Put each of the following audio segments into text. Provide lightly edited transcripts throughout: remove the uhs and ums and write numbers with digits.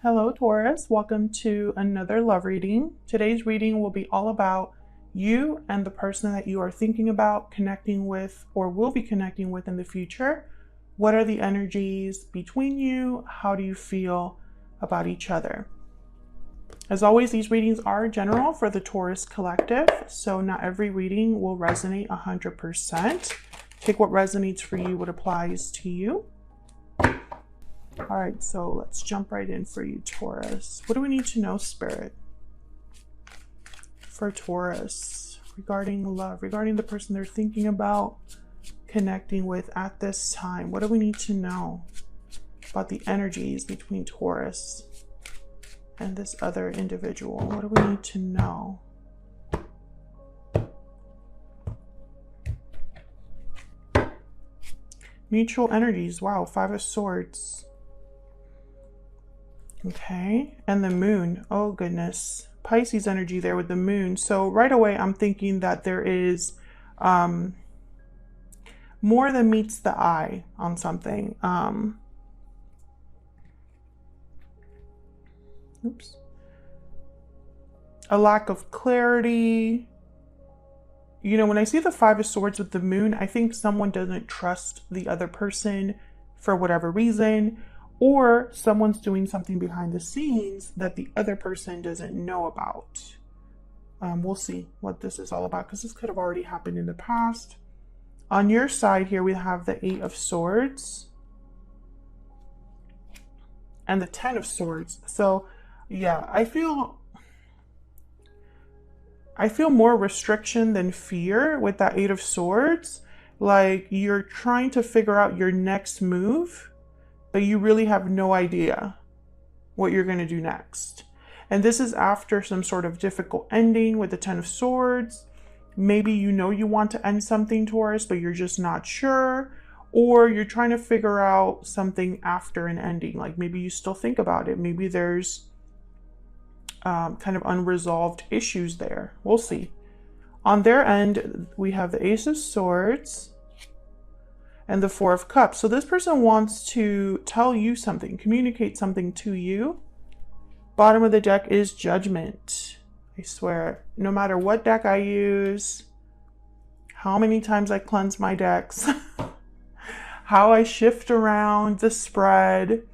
Hello Taurus, welcome to another love reading. Today's reading will be all about you and the person that you are thinking about connecting with or will be connecting with in the future. What are the energies between you? How do you feel about each other? As always, these readings are general for the Taurus collective, so not every reading will resonate 100%. Take what resonates for you, what applies to you. All right, so let's jump right in for you, Taurus. What do we need to know, Spirit? For Taurus, regarding love, regarding the person they're thinking about connecting with at this time. What do we need to know about the energies between Taurus and this other individual? What do we need to know? Mutual energies. Wow, Five of Swords. Okay, and the moon. Oh goodness, Pisces energy there with the moon. So right away I'm thinking that there is more than meets the eye on something. A lack of clarity. You know, when I see the Five of Swords with the moon, I think someone doesn't trust the other person for whatever reason, or someone's doing something behind the scenes that the other person doesn't know about. We'll see what this is all about, because this could have already happened in the past. On your side here, we have the Eight of Swords and the Ten of Swords. So yeah, I feel more restriction than fear with that Eight of Swords. Like you're trying to figure out your next move, but you really have no idea what you're going to do next. And this is after some sort of difficult ending with the Ten of Swords. Maybe you know you want to end something, Taurus, but you're just not sure. Or you're trying to figure out something after an ending. Like maybe you still think about it. Maybe there's kind of unresolved issues there. We'll see. On their end, we have the Ace of Swords and the Four of Cups. So this person wants to tell you something, communicate something to you. Bottom of the deck is Judgment. I swear, no matter what deck I use, how many times I cleanse my decks, how I shift around the spread,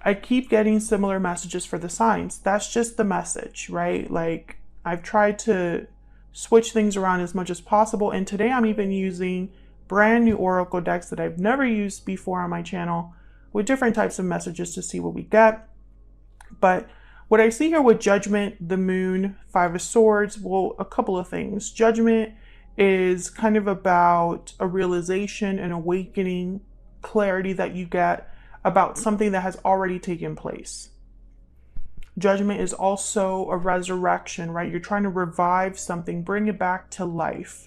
I keep getting similar messages for the signs. That's just the message, right? Like I've tried to switch things around as much as possible. And today I'm even using brand new oracle decks that I've never used before on my channel with different types of messages to see what we get. But what I see here with Judgment, the moon, Five of Swords, well, a couple of things. Judgment is kind of about a realization, an awakening, clarity that you get about something that has already taken place. Judgment is also a resurrection, right? You're trying to revive something, bring it back to life.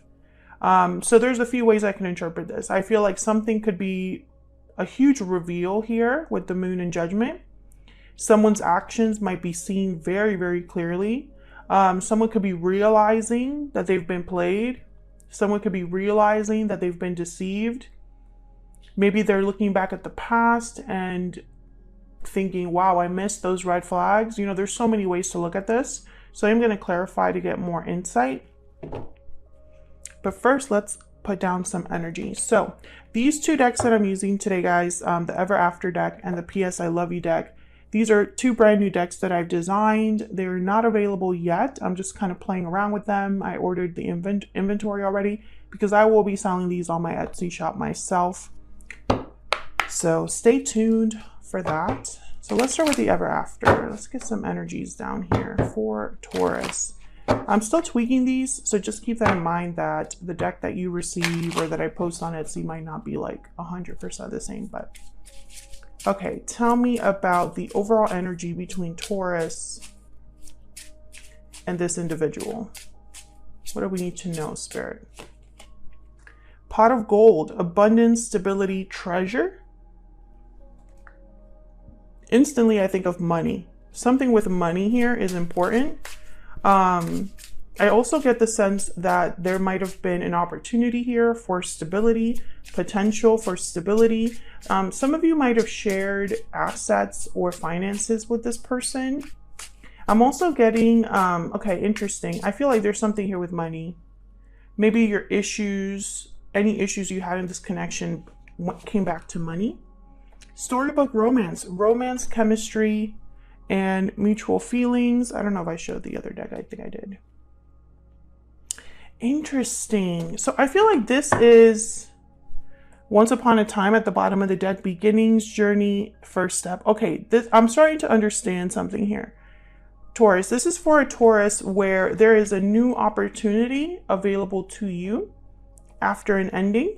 So there's a few ways I can interpret this. I feel like something could be a huge reveal here with the moon and Judgment. Someone's actions might be seen very, very clearly. Someone could be realizing that they've been played. Someone could be realizing that they've been deceived. Maybe they're looking back at the past and thinking, wow, I missed those red flags. You know, there's so many ways to look at this. So I'm going to clarify to get more insight. But first, let's put down some energy. So these two decks that I'm using today, guys, the Ever After deck and the PS I Love You deck, these are two brand new decks that I've designed. They're not available yet. I'm just kind of playing around with them. I ordered the inventory already because I will be selling these on my Etsy shop myself. So stay tuned for that. So let's start with the Ever After. Let's get some energies down here for Taurus. I'm still tweaking these, so just keep that in mind that the deck that you receive or that I post on Etsy might not be like 100% the same, but okay, tell me about the overall energy between Taurus and this individual. What do we need to know, Spirit? Pot of Gold, abundance, stability, treasure. Instantly, I think of money. Something with money here is important. I also get the sense that there might have been an opportunity here for stability, potential for stability. Some of you might have shared assets or finances with this person. I'm also getting, okay, interesting. I feel like there's something here with money. Maybe your issues, any issues you had in this connection came back to money. Storybook romance, romance, chemistry, and mutual feelings. I don't know if I showed the other deck. I think I did. Interesting. So I feel like this is once upon a time at the bottom of the deck, beginnings, journey, first step. Okay, I'm starting to understand something here. Taurus, this is for a Taurus where there is a new opportunity available to you after an ending.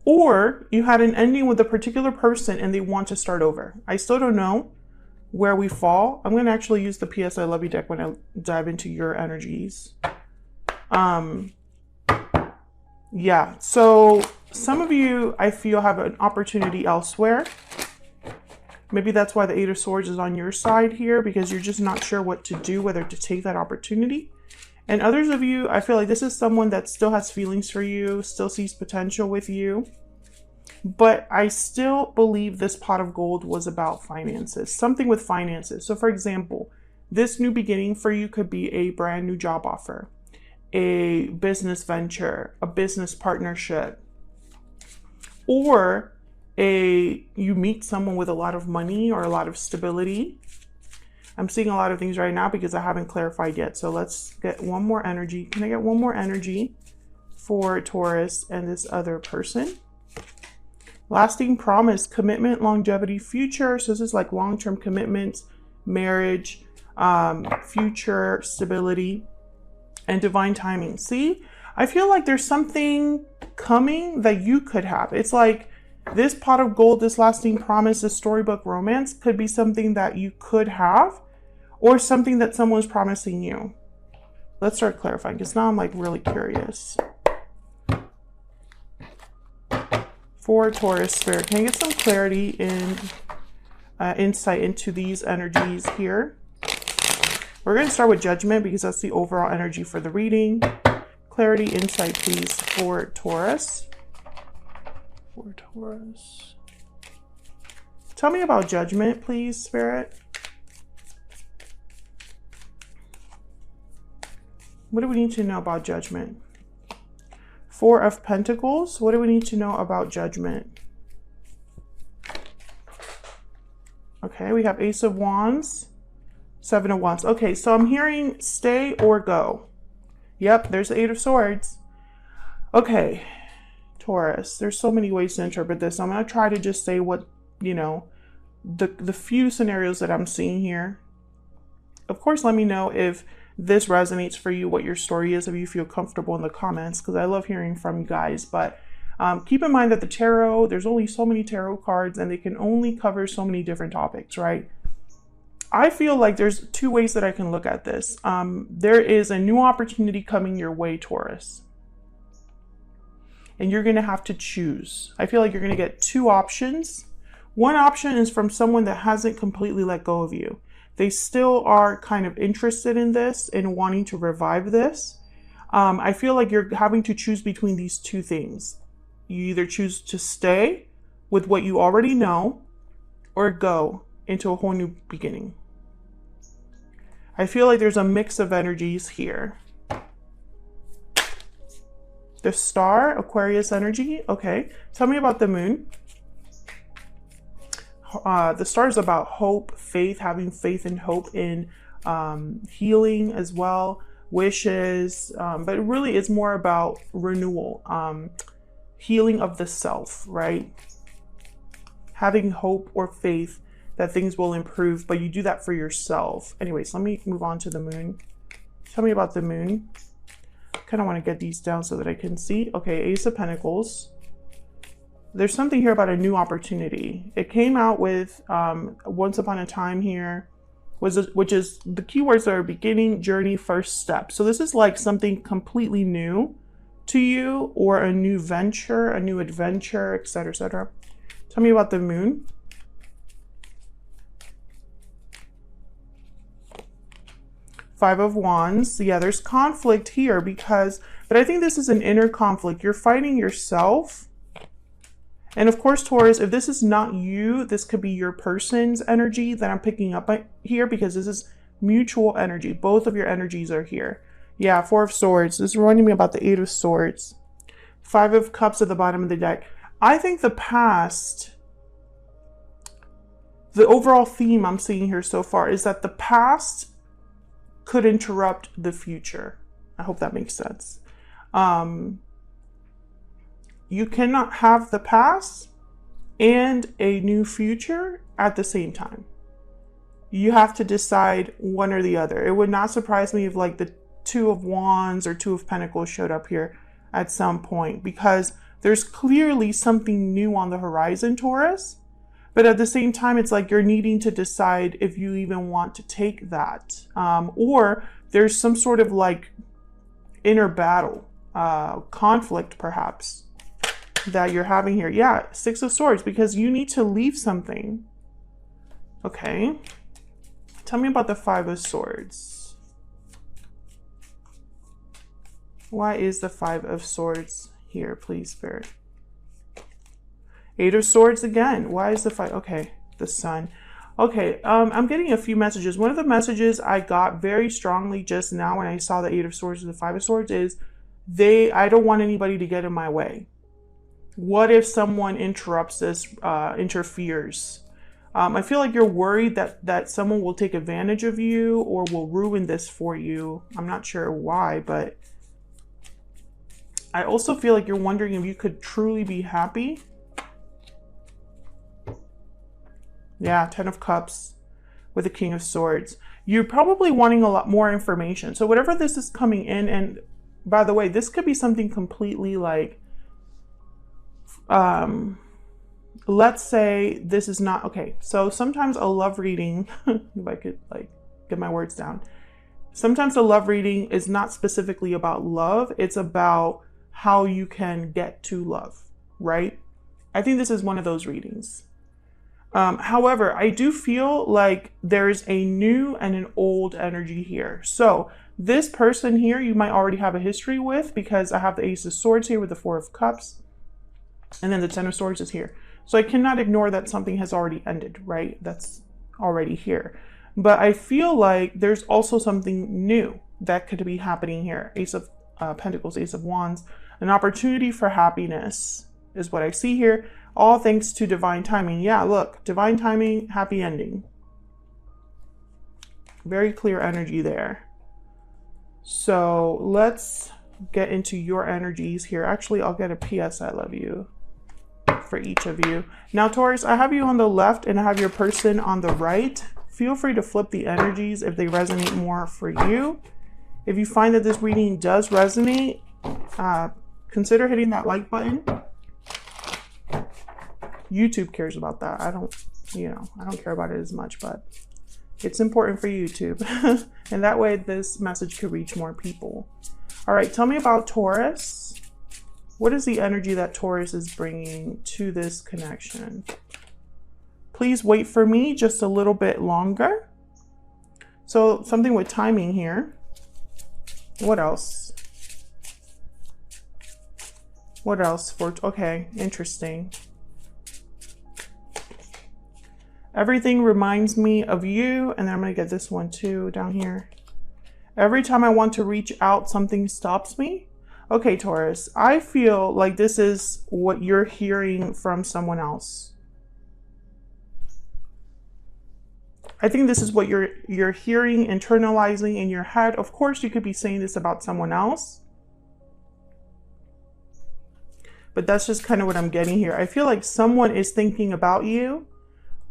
Or you had an ending with a particular person and they want to start over. I still don't know where we fall. I'm going to actually use the PS I Love You deck when I dive into your energies. Yeah, so some of you, I feel, have an opportunity elsewhere. Maybe that's why the Eight of Swords is on your side here, because you're just not sure what to do, whether to take that opportunity. And others of you, I feel like this is someone that still has feelings for you, still sees potential with you. But I still believe this pot of gold was about finances, something with finances. So for example, this new beginning for you could be a brand new job offer, a business venture, a business partnership, or you meet someone with a lot of money or a lot of stability. I'm seeing a lot of things right now because I haven't clarified yet. So let's get one more energy. Can I get one more energy for Taurus and this other person? Lasting promise, commitment, longevity, future. So this is like long-term commitments, marriage, future, stability, and divine timing. See, I feel like there's something coming that you could have. It's like this pot of gold, this lasting promise, this storybook romance could be something that you could have, or something that someone's promising you. Let's start clarifying, because now I'm like really curious. For Taurus Spirit, can I get some clarity in insight into these energies here? We're going to start with Judgment because that's the overall energy for the reading. Clarity, insight, please, for Taurus. For Taurus. Tell me about Judgment, please, Spirit. What do we need to know about Judgment? Four of Pentacles. What do we need to know about Judgment? Okay, we have Ace of Wands, Seven of Wands. Okay, so I'm hearing stay or go. Yep, there's the Eight of Swords. Okay, Taurus, there's so many ways to interpret this. I'm going to try to just say what, you know, the few scenarios that I'm seeing here. Of course, let me know if this resonates for you, what your story is, if you feel comfortable in the comments, because I love hearing from you guys. But keep in mind that the tarot, there's only so many tarot cards and they can only cover so many different topics, right? I feel like there's two ways that I can look at this. There is a new opportunity coming your way, Taurus. And you're going to have to choose. I feel like you're going to get two options. One option is from someone that hasn't completely let go of you. They still are kind of interested in this and wanting to revive this. I feel like you're having to choose between these two things. You either choose to stay with what you already know or go into a whole new beginning. I feel like there's a mix of energies here. The Star, Aquarius energy. Okay, tell me about the Moon. The Star is about hope, faith, having faith and hope in healing as well, wishes, but really it's more about renewal, healing of the self, right? Having hope or faith that things will improve, but you do that for yourself. Anyways, let me move on to the Moon. Tell me about the Moon. Kind of want to get these down so that I can see. Okay, Ace of Pentacles. There's something here about a new opportunity. It came out with once upon a time here, which is the keywords that are beginning, journey, first step. So this is like something completely new to you, or a new venture, a new adventure, etc., etc. Tell me about the Moon. Five of Wands. Yeah, there's conflict here because, but I think this is an inner conflict. You're fighting yourself. And of course, Taurus, if this is not you, this could be your person's energy that I'm picking up here, because this is mutual energy. Both of your energies are here. Yeah, Four of Swords. This is reminding me about the Eight of Swords. Five of Cups at the bottom of the deck. I think the past, the overall theme I'm seeing here so far is that the past could interrupt the future. I hope that makes sense. You cannot have the past and a new future at the same time. You have to decide one or the other. It would not surprise me if like the Two of Wands or Two of Pentacles showed up here at some point, because there's clearly something new on the horizon, Taurus. But at the same time, it's like you're needing to decide if you even want to take that. Or there's some sort of like inner battle, conflict perhaps, that you're having here. Yeah, Six of Swords, because you need to leave something. Okay. Tell me about the Five of Swords. Why is the Five of Swords here, please, Spirit? Eight of Swords again. Why is the five? Okay, the Sun. Okay, I'm getting a few messages. One of the messages I got very strongly just now when I saw the Eight of Swords and the Five of Swords is I don't want anybody to get in my way. What if someone interrupts this, interferes? I feel like you're worried that someone will take advantage of you or will ruin this for you. I'm not sure why, but I also feel like you're wondering if you could truly be happy. Yeah, Ten of Cups with the King of Swords. You're probably wanting a lot more information. So whatever this is coming in, and by the way, this could be something completely like, let's say this is not, okay, so sometimes a love reading, if I could like get my words down, sometimes a love reading is not specifically about love, it's about how you can get to love, right? I think this is one of those readings. However, I do feel like there's a new and an old energy here. So this person here, you might already have a history with, because I have the Ace of Swords here with the Four of Cups, and then the Ten of Swords is here. So I cannot ignore that something has already ended, right? That's already here. But I feel like there's also something new that could be happening here. Ace of Pentacles, Ace of Wands, an opportunity for happiness is what I see here. All thanks to divine timing. Yeah, look, divine timing, happy ending. Very clear energy there. So let's get into your energies here. Actually, I'll get a PS I love you for each of you. Now, Taurus, I have you on the left and I have your person on the right. Feel free to flip the energies if they resonate more for you. If you find that this reading does resonate, consider hitting that like button. YouTube cares about that. I don't care about it as much, but it's important for YouTube. And that way this message could reach more people. All right, tell me about Taurus. What is the energy that Taurus is bringing to this connection? Please wait for me just a little bit longer. So something with timing here. What else? What else for, okay, interesting. Everything reminds me of you, and then I'm gonna get this one too down here. Every time I want to reach out, something stops me. Okay, Taurus, I feel like this is what you're hearing from someone else. I think this is what you're hearing, internalizing in your head. Of course, you could be saying this about someone else, but that's just kind of what I'm getting here. I feel like someone is thinking about you,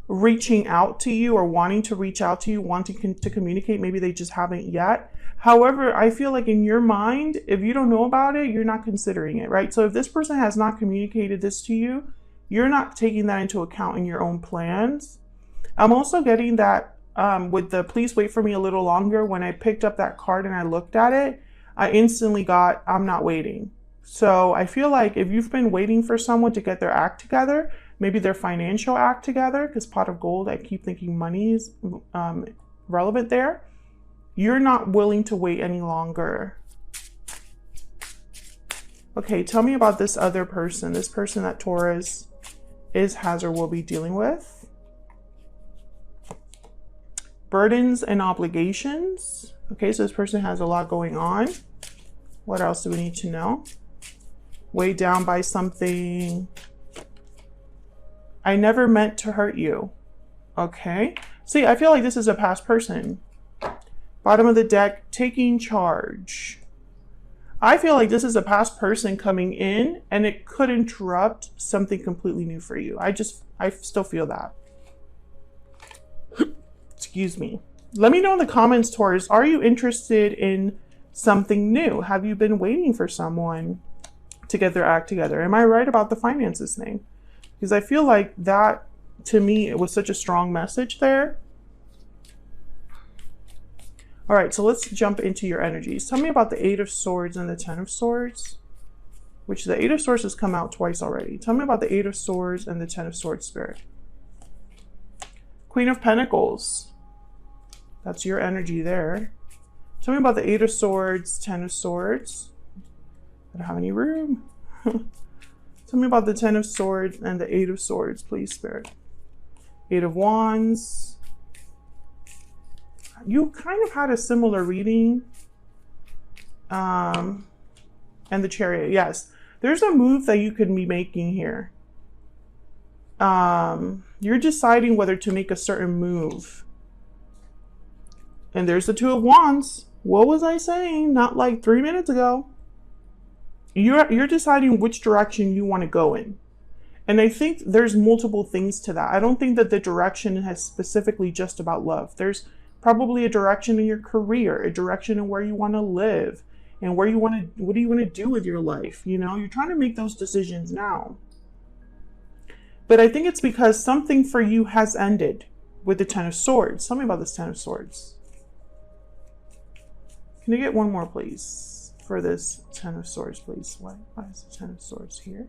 reaching out to you, or wanting to reach out to you, wanting to communicate. Maybe they just haven't yet. However, I feel like in your mind, if you don't know about it, you're not considering it, right? So if this person has not communicated this to you, you're not taking that into account in your own plans. I'm also getting that with the please wait for me a little longer. When I picked up that card and I looked at it, I instantly got, I'm not waiting. So I feel like if you've been waiting for someone to get their act together, maybe their financial act together, because pot of gold, I keep thinking money is relevant there. You're not willing to wait any longer. Okay, tell me about this other person, this person that Taurus is, has, or will be dealing with. Burdens and obligations. Okay, so this person has a lot going on. What else do we need to know? Weighed down by something. I never meant to hurt you. Okay. See, I feel like this is a past person. Bottom of the deck, taking charge. I feel like this is a past person coming in and it could interrupt something completely new for you. I still feel that. Excuse me. Let me know in the comments, Taurus, are you interested in something new? Have you been waiting for someone to get their act together? Am I right about the finances thing? Because I feel like that, to me, it was such a strong message there. All right, so let's jump into your energies. Tell me about the Eight of Swords and the Ten of Swords, which the Eight of Swords has come out twice already. Tell me about the Eight of Swords and the Ten of Swords, Spirit. Queen of Pentacles. That's your energy there. Tell me about the Eight of Swords, Ten of Swords. I don't have any room. Tell me about the Ten of Swords and the Eight of Swords, please, Spirit. Eight of Wands. You kind of had a similar reading. And the Chariot, yes. There's a move that you could be making here. You're deciding whether to make a certain move. And there's the Two of Wands. What was I saying? Not like 3 minutes ago. You're deciding which direction you want to go in. And I think there's multiple things to that. I don't think that the direction is specifically just about love. There's probably a direction in your career, a direction in where you want to live, and where you want to, what do you want to do with your life? You know, you're trying to make those decisions now. But I think it's because something for you has ended with the Ten of Swords. Tell me about this Ten of Swords. Can I get one more, please, for this Ten of Swords, please? Why is the Ten of Swords here?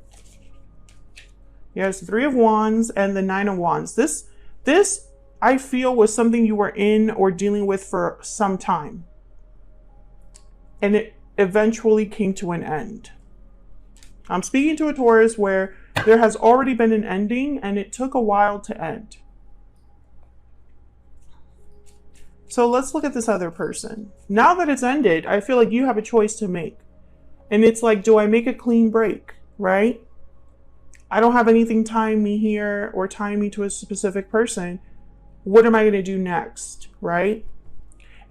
Yes, Three of Wands and the Nine of Wands. This I feel was something you were in or dealing with for some time. And it eventually came to an end. I'm speaking to a Taurus where there has already been an ending and it took a while to end. So let's look at this other person. Now that it's ended, I feel like you have a choice to make. And it's like, do I make a clean break, right? I don't have anything tying me here or tying me to a specific person. What am I going to do next, right?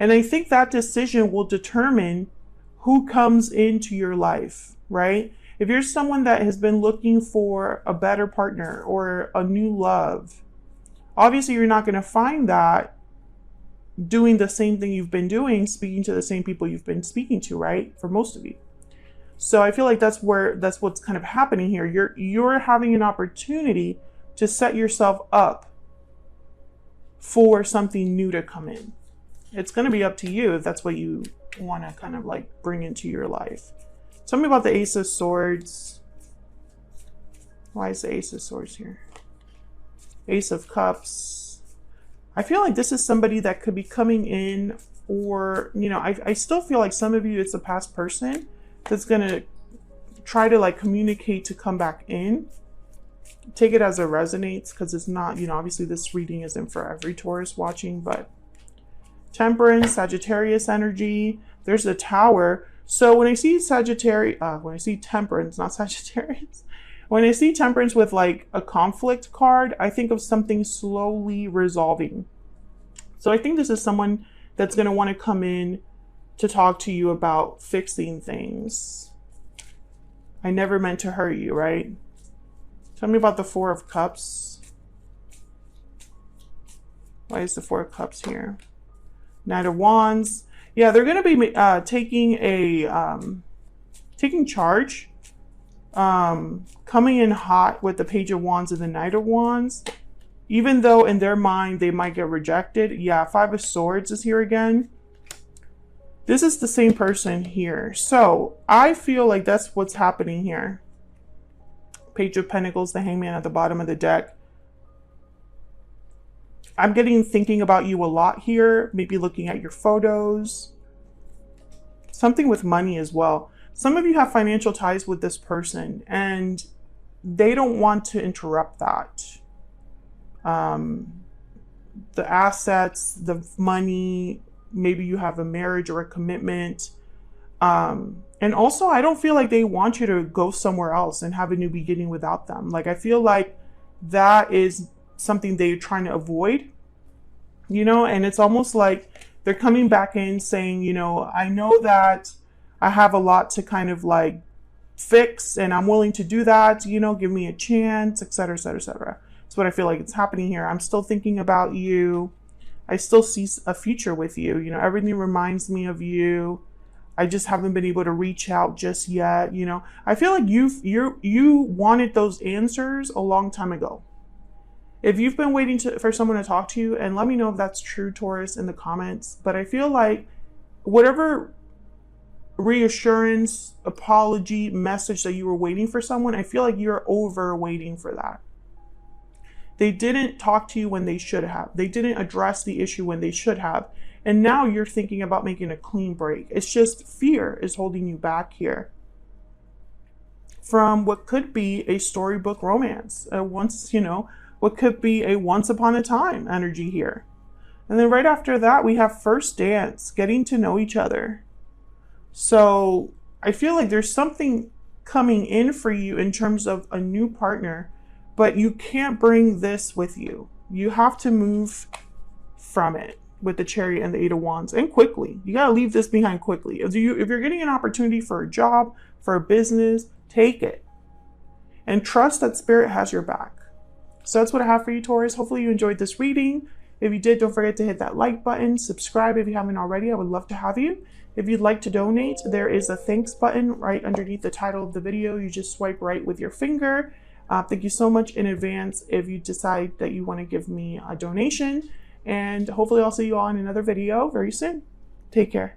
And I think that decision will determine who comes into your life, right? If you're someone that has been looking for a better partner or a new love, obviously you're not going to find that doing the same thing you've been doing, speaking to the same people you've been speaking to, right? For most of you. So I feel like that's what's kind of happening here. You're having an opportunity to set yourself up for something new to come in. It's going to be up to you if that's what you want to kind of like bring into your life. Tell me about the Ace of Swords. Why is the Ace of Swords here? Ace of Cups. I feel like this is somebody that could be coming in, or, you know, I still feel like some of you, it's a past person that's going to try to like communicate to come back in. Take it as it resonates, because it's not, you know, obviously this reading isn't for every Taurus watching, but Temperance, Sagittarius energy. There's the Tower. So when I see when I see Temperance, not Sagittarius, when I see Temperance with like a conflict card, I think of something slowly resolving. So I think this is someone that's going to want to come in to talk to you about fixing things. I never meant to hurt you, right? Tell me about the Four of Cups. Why is the Four of Cups here? Knight of Wands. Yeah, they're going to be taking charge. Coming in hot with the Page of Wands and the Knight of Wands. Even though in their mind they might get rejected. Yeah, Five of Swords is here again. This is the same person here. So I feel like that's what's happening here. Page of Pentacles, the Hangman at the bottom of the deck. I'm getting thinking about you a lot here, maybe looking at your photos, something with money as well. Some of you have financial ties with this person and they don't want to interrupt that. The assets, the money, maybe you have a marriage or a commitment. And also, I don't feel like they want you to go somewhere else and have a new beginning without them. Like, I feel like that is something they're trying to avoid, you know, and it's almost like they're coming back in saying, you know, I know that I have a lot to kind of like fix and I'm willing to do that, you know, give me a chance, etc., etc., etc. That's what I feel like it's happening here. I'm still thinking about you. I still see a future with you. You know, everything reminds me of you. I just haven't been able to reach out just yet. You know, I feel like you wanted those answers a long time ago. If you've been waiting for someone to talk to you, and let me know if that's true, Taurus, in the comments. But I feel like whatever reassurance, apology, message that you were waiting for someone, I feel like you're over waiting for that. They didn't talk to you when they should have. They didn't address the issue when they should have. And now you're thinking about making a clean break. It's just fear is holding you back here from what could be a storybook romance. What could be a once upon a time energy here. And then right after that, we have first dance, getting to know each other. So I feel like there's something coming in for you in terms of a new partner, but you can't bring this with you. You have to move from it with the Chariot and the Eight of Wands, and quickly. You got to leave this behind quickly. If you're getting an opportunity for a job, for a business, take it. And trust that Spirit has your back. So that's what I have for you, Taurus. Hopefully you enjoyed this reading. If you did, don't forget to hit that like button. Subscribe if you haven't already. I would love to have you. If you'd like to donate, there is a thanks button right underneath the title of the video. You just swipe right with your finger. Thank you so much in advance if you decide that you want to give me a donation. And hopefully I'll see you all in another video very soon. Take care.